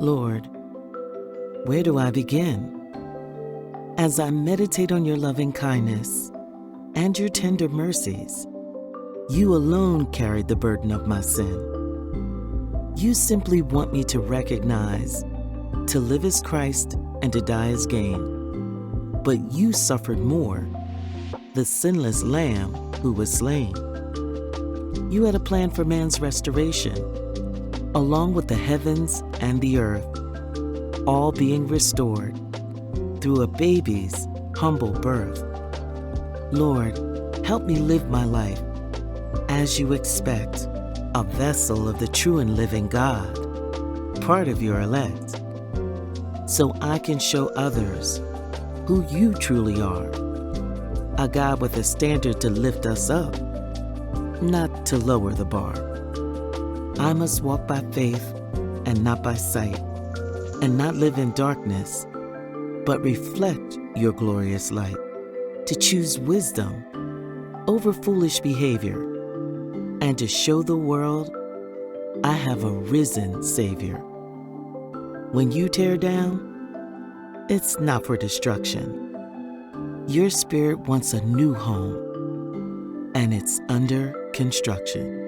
Lord, where do I begin? As I meditate on your loving kindness and your tender mercies, you alone carried the burden of my sin. You simply want me to recognize to live as Christ and to die as gain. But you suffered more, the sinless Lamb who was slain. You had a plan for man's restoration, along with the heavens and the earth, all being restored through a baby's humble birth. Lord, help me live my life as you expect, a vessel of the true and living God, part of your elect, so I can show others who you truly are, a God with a standard to lift us up, not to lower the bar. I must walk by faith and not by sight, and not live in darkness, but reflect your glorious light, to choose wisdom over foolish behavior, and to show the world I have a risen Savior. When you tear down, it's not for destruction. Your spirit wants a new home, and it's under construction.